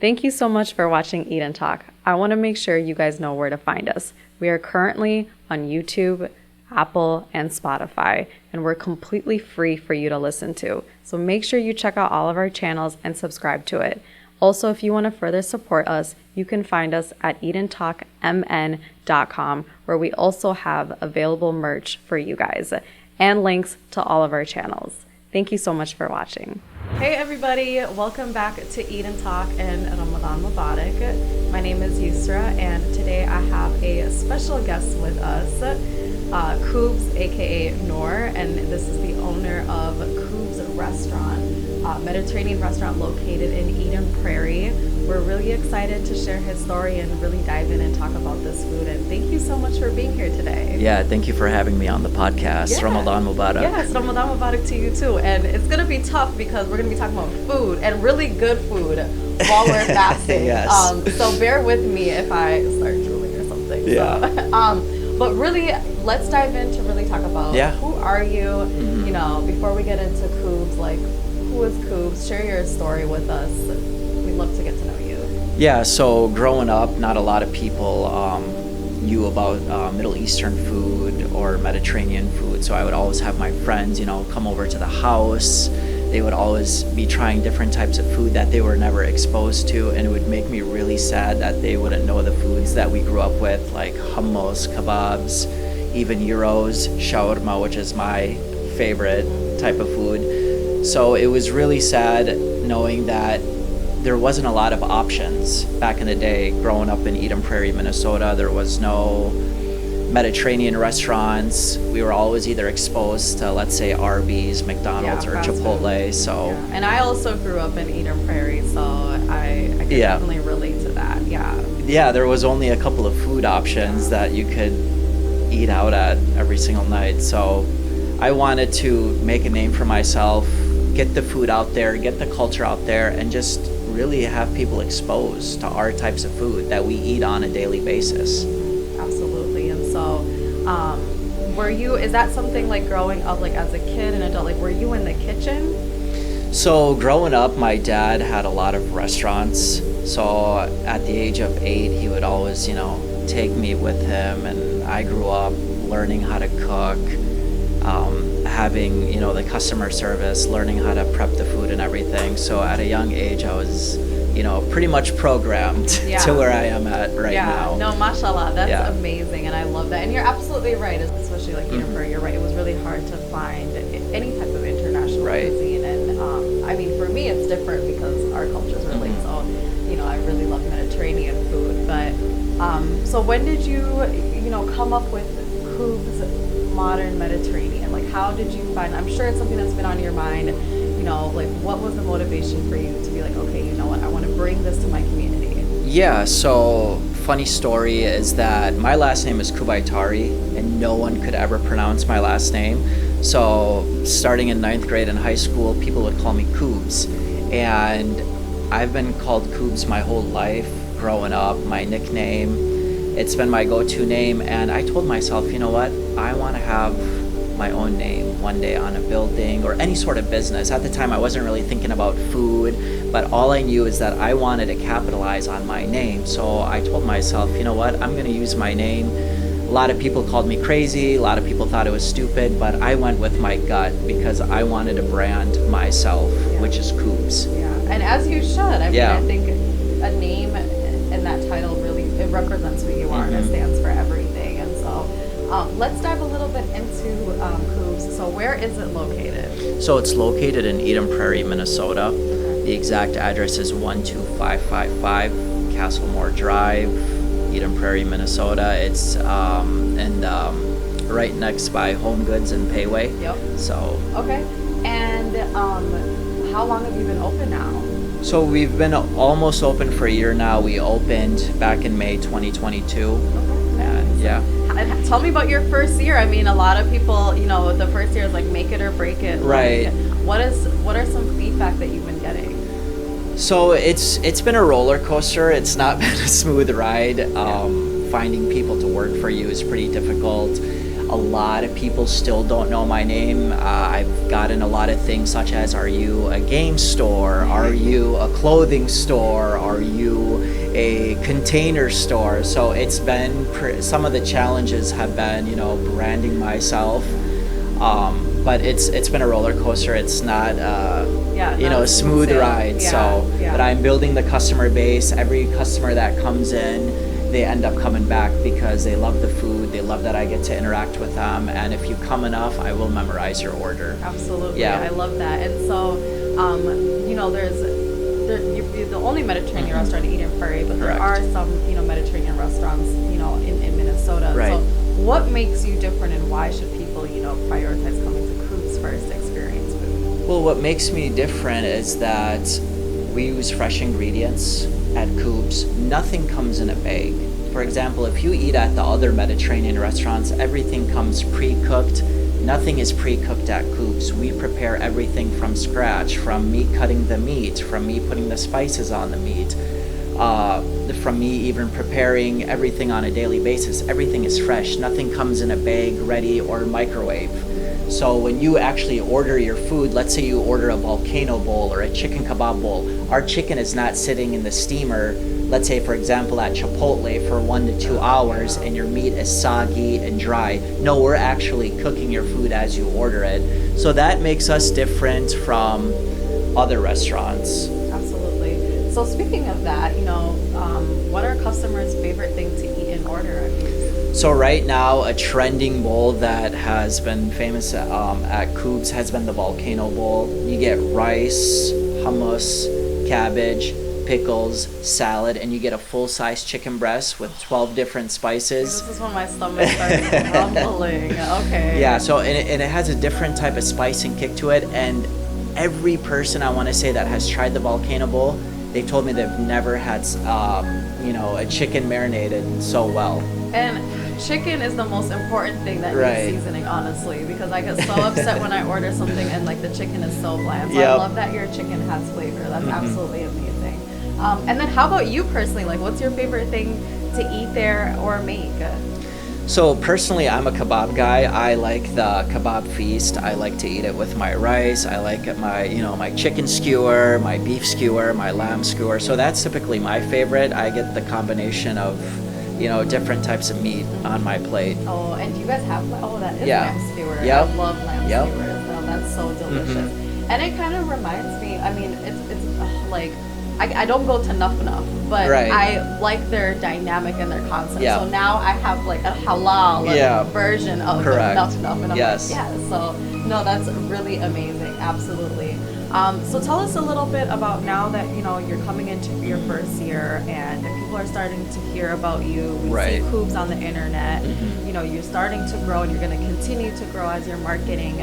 Thank you so much for watching Eat and Talk. I want to make sure you guys know where to find us. We are currently on YouTube, Apple, and Spotify, and we're completely free for you to listen to. So make sure you check out all of our channels and subscribe to it. Also, if you want to further support us, you can find us at eatandtalkmn.com, where we also have available merch for you guys and links to all of our channels. Thank you so much for watching. Hey everybody, welcome back to Eat and Talk and Ramadan Mubarak. My name is Yusra, and today I have a special guest with us, Coobs, aka Noor, and this is the owner of Coobs restaurant, Mediterranean restaurant located in Eden Prairie. We're really excited to share his story and really dive in and talk about this food. And thank you so much for being here today. Yeah, thank you for having me on the podcast. Yeah. Ramadan Mubarak. Yes, Ramadan Mubarak to you too. And it's going to be tough because we're going to be talking about food and really good food while we're fasting. Yes. So bear with me if I start drooling or something. Yeah. So, but really, let's dive in to really talk about who are you, you know, before we get into Coobs, like who is Coobs? Share your story with us. We'd love to get to know you. Yeah, so growing up, not a lot of people knew about Middle Eastern food or Mediterranean food. So I would always have my friends, you know, come over to the house. They would always be trying different types of food that they were never exposed to. And it would make me really sad that they wouldn't know the foods that we grew up with, like hummus, kebabs, even gyros, shawarma, which is my favorite type of food. So it was really sad knowing that there wasn't a lot of options back in the day. Growing up in Eden Prairie, Minnesota, there was no Mediterranean restaurants. We were always either exposed to, let's say, Arby's, McDonald's, or Chipotle. So, and I also grew up in Eden Prairie, so I can definitely relate to that. Yeah, there was only a couple of food options that you could eat out at every single night. So I wanted to make a name for myself, get the food out there, get the culture out there, and just really have people exposed to our types of food that we eat on a daily basis. Absolutely. And so is that something like growing up, like as a kid and adult, like were you in the kitchen? So growing up, my dad had a lot of restaurants. So at the age of 8, he would always, you know, take me with him, and I grew up learning how to cook, having, you know, the customer service, learning how to prep the food and everything. So at a young age, I was, you know, pretty much programmed to where I am at now. Yeah, no, mashallah, that's amazing, and I love that. And you're absolutely right, especially like Eden Prairie, you're right, it was really hard to find any type of international cuisine. And I mean, for me, it's different because our culture is really, so, you know, I really love Mediterranean food. But so when did you know, come up with Coobs Modern Mediterranean? Like, how did you find, I'm sure it's something that's been on your mind, you know, like what was the motivation for you to be like, okay, you know what, I want to bring this to my community? Yeah, so funny story is that my last name is Kubaitari, and no one could ever pronounce my last name. So starting in 9th grade in high school, people would call me Coobs, and I've been called Coobs my whole life growing up. My nickname, it's been my go-to name, and I told myself, you know what, I want to have my own name one day on a building or any sort of business. At the time, I wasn't really thinking about food, but all I knew is that I wanted to capitalize on my name. So I told myself, you know what, I'm going to use my name. A lot of people called me crazy, a lot of people thought it was stupid, but I went with my gut because I wanted to brand myself, which is Coobs. Yeah, and as you should. I mean, I think a name and that title really, it represents who you are, and it stands for everything. And so let's dive a little bit into Coobs. So where is it located? So it's located in Eden Prairie, Minnesota. The exact address is 12555 Castlemore Drive, Eden Prairie, Minnesota. It's right next by Home Goods and Payway. Yep. So. Okay. And how long have you been open now? So we've been almost open for a year now. We opened back in May 2022. Okay. And tell me about your first year. I mean, a lot of people, you know, the first year is like make it or break it. Right. Like, what are some feedback that you've been getting? So it's been a roller coaster. It's not been a smooth ride. Finding people to work for you is pretty difficult. A A lot of people still don't know my name. I've gotten a lot of things such as, are you a game store? Are you a clothing store? Are you a container store? So it's been, some of the challenges have been, you know, branding myself. But it's been a roller coaster. It's not, you know, a smooth ride. But I'm building the customer base. Every customer that comes in, they end up coming back because they love the food. They love that I get to interact with them. And if you come enough, I will memorize your order. Absolutely. Yeah. I love that. And so, you know, you're the only Mediterranean restaurant to eat in Prairie, but there are some, you know, Mediterranean restaurants, you know, in Minnesota. Right. So what makes you different, and why should people, you know, prioritize coming to Coobs first to experience food? Well, what makes me different is that we use fresh ingredients at Coobs. Nothing comes in a bag. For example, if you eat at the other Mediterranean restaurants, everything comes pre-cooked. Nothing is pre-cooked at Coobs. We prepare everything from scratch, from me cutting the meat, from me putting the spices on the meat, from me even preparing everything on a daily basis. Everything is fresh. Nothing comes in a bag, ready, or microwave. So when you actually order your food, let's say you order a volcano bowl or a chicken kebab bowl, our chicken is not sitting in the steamer, let's say for example at Chipotle for 1 to 2 hours, and your meat is soggy and dry. No, we're actually cooking your food as you order it. So that makes us different from other restaurants. Absolutely. So speaking of that, you know, what are customers' favorite thing to eat and order? So right now, a trending bowl that has been famous at Coobs has been the volcano bowl. You get rice, hummus, cabbage, pickles, salad, and you get a full-size chicken breast with 12 different spices. This is when my stomach starts rumbling. Okay. Yeah, so and it has a different type of spice and kick to it, and every person I want to say that has tried the volcano bowl, they told me they've never had you know, a chicken marinated so well. And chicken is the most important thing that needs seasoning, honestly, because I get so upset when I order something and like the chicken is so bland. So I love that your chicken has flavor. That's absolutely amazing. And then how about you personally? Like, what's your favorite thing to eat there or make? So personally, I'm a kebab guy. I like the kebab feast. I like to eat it with my rice. I like my, you know, my chicken skewer, my beef skewer, my lamb skewer. So that's typically my favorite. I get the combination of, you know, different types of meat on my plate. Oh, and you guys have, that is lamb skewer. Yep. I love lamb skewers. Oh, that's so delicious. And it kind of reminds me, I mean, it's like, I don't go to Nuff Nuff, but I like their dynamic and their concept. So now I have like a halal version of Nuff Nuff. And I'm like, so no, that's really amazing. Absolutely. So tell us a little bit about now that, you know, you're coming into your first year and people are starting to hear about you. We see Coobs on the internet. You know, you're starting to grow and you're going to continue to grow as you're marketing.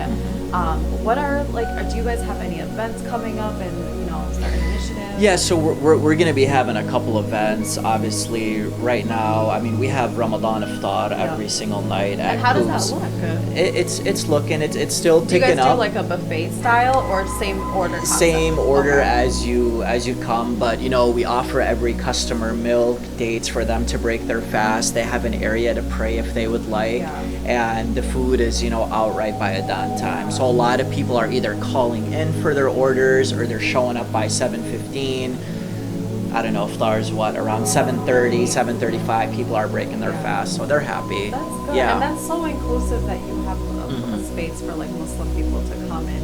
What are, like, do you guys have any events coming up and, you know, starting initiatives? Yeah, so we're going to be having a couple events. Obviously, right now, I mean, we have Ramadan Iftar every single night at And how Coobs. does that look? It's looking, it's still ticking up. Do you guys do like a buffet style or same order concept? Same order as you come, but you know, we offer every customer milk, dates for them to break their fast. They have an area to pray if they would like, and the food is, you know, out right by Adhan time. So a lot of people are either calling in for their orders or they're showing up by 7:15. I don't know if there's around 7:30, 7:35 people are breaking their fast, so they're happy. That's good. And that's so inclusive that you have a space for like Muslim people to come in,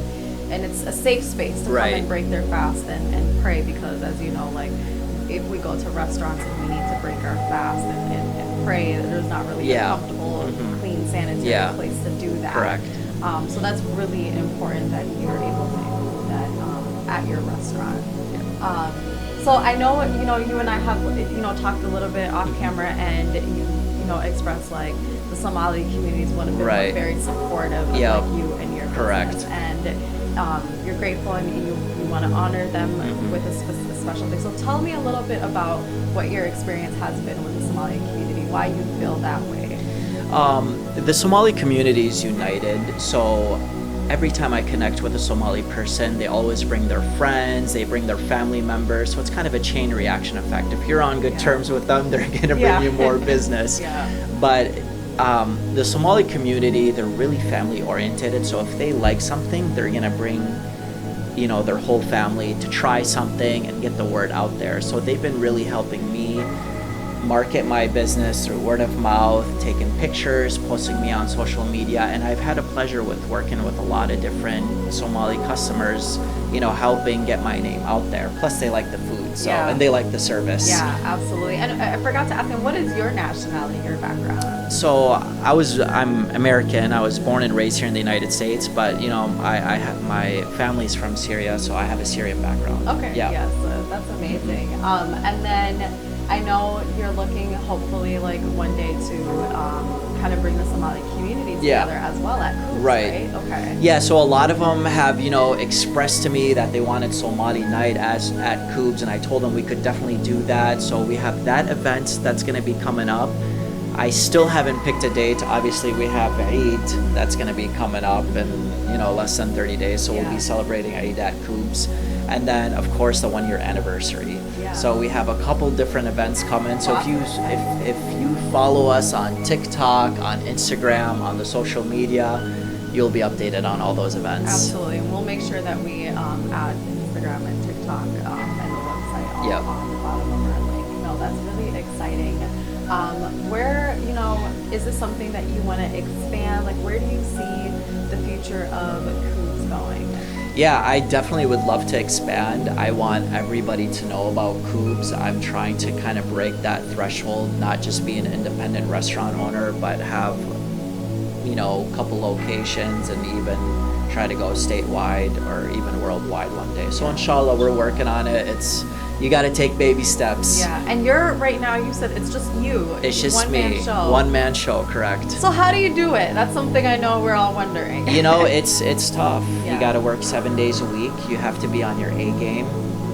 and it's a safe space to come and break their fast and pray, because as you know, like if we go to restaurants and we need to break our fast and pray, there's not really a comfortable, clean, sanitary place to do that. Correct. So that's really important that you're able to include that at your restaurant. So I know, you know, you and I have, you know, talked a little bit off camera, and you know, expressed like the Somali communities would have been very supportive of like you and your business, and you're grateful and you want to honor them with a special thing. So tell me a little bit about what your experience has been with the Somali community, why you feel that way. The Somali community is united, so every time I connect with a Somali person, they always bring their friends, they bring their family members, so it's kind of a chain reaction effect. If you're on good terms with them, they're going to bring you more business. But The Somali community, they're really family oriented. So if they like something, they're gonna bring, their whole family to try something and get the word out there. So they've been really helping me market my business through word of mouth, taking pictures, posting me on social media, and I've had a pleasure with working with a lot of different Somali customers, helping get my name out there. Plus they like the food, and they like the service. Yeah, absolutely. And I forgot to ask him, what is your nationality, your background? So I'm American. I was born and raised here in the United States, but I have my family's from Syria, so I have a Syrian background. Okay. Yeah. Yes, that's amazing. And then I know you're looking, hopefully, like one day to kind of bring the Somali community together as well at Coobs, right? Okay. Yeah, so a lot of them have, expressed to me that they wanted Somali night at Coobs, and I told them we could definitely do that. So we have that event that's going to be coming up. I still haven't picked a date. Obviously, we have Eid that's going to be coming up in, less than 30 days. So we'll be celebrating Eid at Coobs. And then, of course, the 1-year anniversary. Yeah. So we have a couple different events coming. So if you follow us on TikTok, on Instagram, on the social media, you'll be updated on all those events. Absolutely. And we'll make sure that we add Instagram and TikTok and the website all on the bottom of our link. No, that's really exciting. Where, is this something that you want to expand? Like, where do you see the future of Coobs going? Yeah, I definitely would love to expand. I want everybody to know about Coobs. I'm trying to kind of break that threshold, not just be an independent restaurant owner, but have, a couple locations and even try to go statewide or even worldwide one day. So inshallah, we're working on it. You got to take baby steps. Yeah, and right now, you said it's just you. It's just me. One-man show. One-man show, correct. So how do you do it? That's something I know we're all wondering. It's tough. Yeah. You got to work 7 days a week. You have to be on your A game.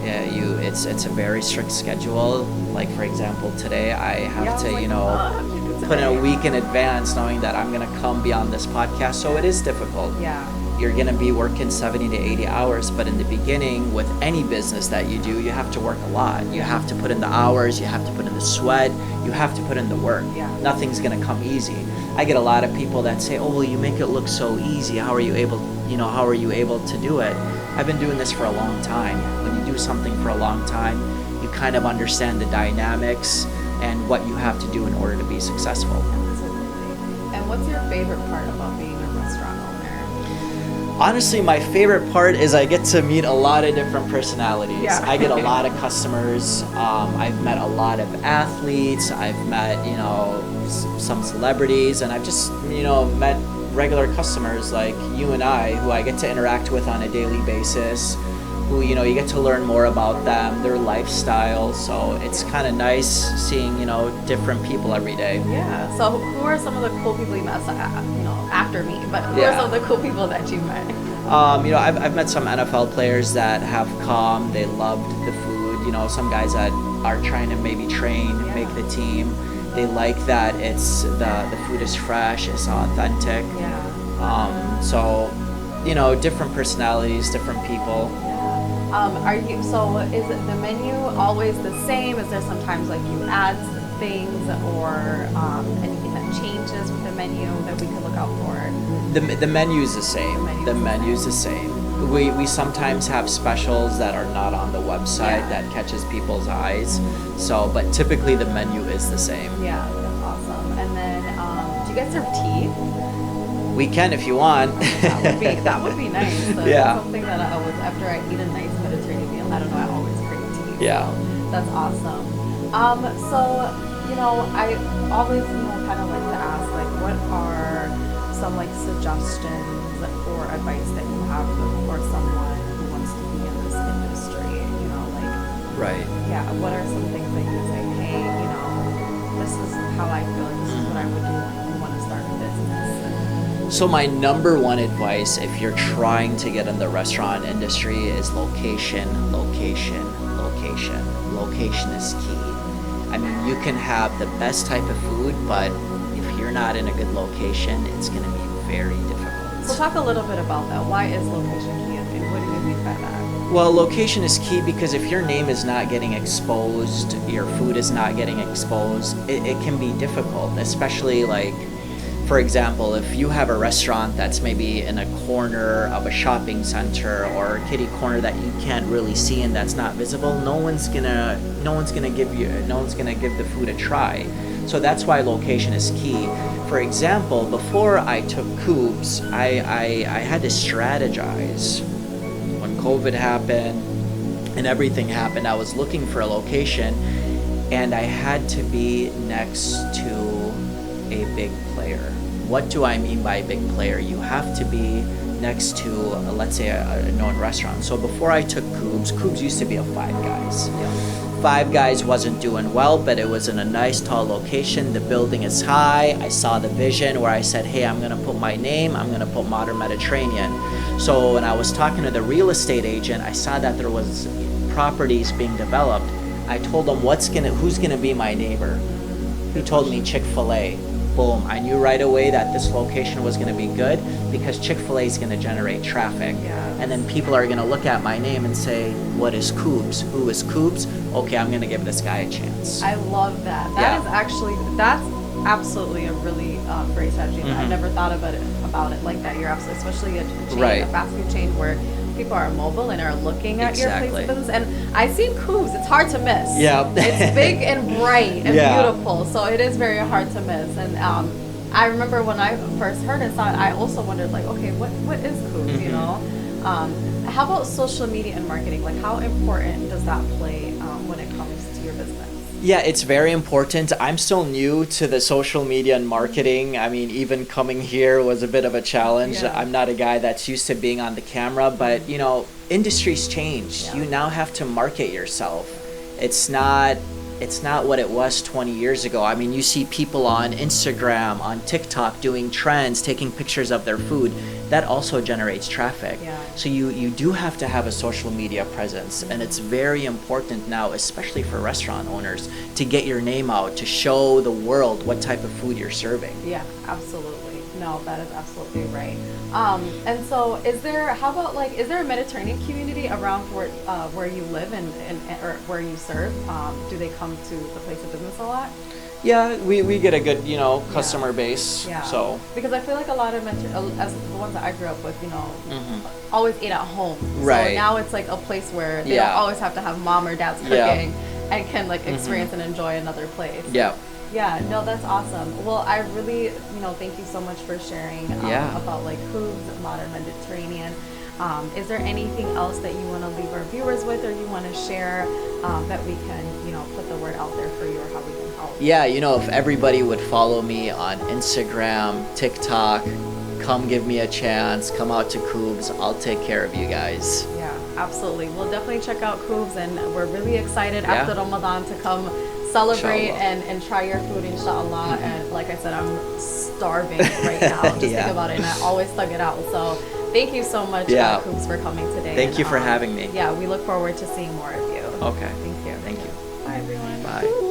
Yeah, it's a very strict schedule. Like, for example, today I have to, put in a week in advance knowing that I'm going to come be on this podcast. So it is difficult. Yeah. You're going to be working 70 to 80 hours, but in the beginning, with any business that you do, you have to work a lot. You have to put in the hours, you have to put in the sweat, you have to put in the work. Yeah. Nothing's going to come easy. I get a lot of people that say, "Oh, well, you make it look so easy. How are you able to do it?" I've been doing this for a long time. When you do something for a long time, you kind of understand the dynamics and what you have to do in order to be successful. Absolutely. And what's your favorite part about being a restaurant owner? Honestly, my favorite part is I get to meet a lot of different personalities. Yeah. I get a lot of customers. I've met a lot of athletes. I've met, some celebrities, and I've just, met regular customers like you and I, who I get to interact with on a daily basis, who, you get to learn more about them, their lifestyle. So it's kind of nice seeing, different people every day. Yeah. So who are some of the cool people you met? After me, but who are some of the cool people that you met? I've met some NFL players that have come. They loved the food. Some guys that are trying to maybe train, make the team. They like that the food is fresh, it's authentic. Yeah. So, different personalities, different people. Is it the menu always the same? Is there sometimes like you add things or anything that changes with the menu that we could look out for? The menu's the same. The menu's the same. We sometimes have specials that are not on the website that catches people's eyes. So, but typically the menu is the same. Yeah, that's awesome. And then, do you guys serve tea? We can if you want. That would be nice. Yeah. That's something that after I eat a nice Mediterranean meal, I don't know, I always crave tea. Yeah. So that's awesome. I always, kind of like to ask, like, what are some, like, suggestions or advice that you have for someone who wants to be in this industry, Right. Yeah, what are some things that you say, hey, this is how I feel like this is what I would do if you want to start a business? So my number one advice if you're trying to get in the restaurant industry is location, location, location. Location is key. I mean, you can have the best type of food, but if you're not in a good location, it's going to be very difficult. So talk a little bit about that. Why is location key, and what do you mean by that? Well, location is key because if your name is not getting exposed, your food is not getting exposed, it can be difficult, especially like For example, if you have a restaurant that's maybe in a corner of a shopping center or a kitty corner that you can't really see and that's not visible, no one's gonna give the food a try. So that's why location is key. For example, before I took Coobs, I had to strategize. When COVID happened and everything happened, I was looking for a location, and I had to be next to a big player. What do I mean by big player? You have to be next to, let's say, a known restaurant. So before I took Coobs used to be a Five Guys. Five Guys wasn't doing well, but it was in a nice tall location. The building is high. I saw the vision where I said, hey, I'm gonna put my name, I'm gonna put Modern Mediterranean. So when I was talking to the real estate agent, I saw that there was properties being developed. I told him, who's gonna be my neighbor? He told me Chick-fil-A. Boom, I knew right away that this location was gonna be good because Chick-fil-A is gonna generate traffic. And then people are gonna look at my name and say, what is Coobs? Who is Coobs? Okay, I'm gonna give this guy a chance. I love that. That's absolutely a really great strategy. I never thought about it like that. You're absolutely, especially a chain, a fast food chain where people are mobile and are looking at your place of business. And I've seen Coobs. It's hard to miss. Yeah. It's big and bright and beautiful, so it is very hard to miss. And I remember when I first heard it, I also wondered, like, okay, what is Coobs? You know, how about social media and marketing? Like, how important does that play when it comes to your business? Yeah, it's very important. I'm still new to the social media and marketing. I mean, even coming here was a bit of a challenge. I'm not a guy that's used to being on the camera, but you know, industries change. You now have to market yourself. It's not what it was 20 years ago. I mean, you see people on Instagram, on TikTok doing trends, taking pictures of their food. That also generates traffic. So you do have to have a social media presence, and it's very important now, especially for restaurant owners, to get your name out, to show the world what type of food you're serving. Yeah, absolutely. No, that is absolutely right. And so is there a Mediterranean community around where you live and or where you serve? Do they come to the place of business a lot? Yeah, we get a good, customer base. So because I feel like a lot of as the ones that I grew up with, always ate at home. Right. So now it's like a place where they don't always have to have mom or dad's cooking and can like experience and enjoy another place. Yeah, no, that's awesome. Well, I really, thank you so much for sharing about like Coobs, Modern Mediterranean. Is there anything else that you want to leave our viewers with, or you want to share that we can, put the word out there for you, or how we can help? Yeah, if everybody would follow me on Instagram, TikTok, come give me a chance, come out to Coobs. I'll take care of you guys. Yeah, absolutely. We'll definitely check out Coobs, and we're really excited after Ramadan to come celebrate and try your food, inshallah. And like I said, I'm starving right now. Just think about it, and I always thug it out. So thank you so much, Coobs, for coming today. Thank you for having me. Yeah, we look forward to seeing more of you. Okay. Thank you. Thank you. Bye, everyone. Bye.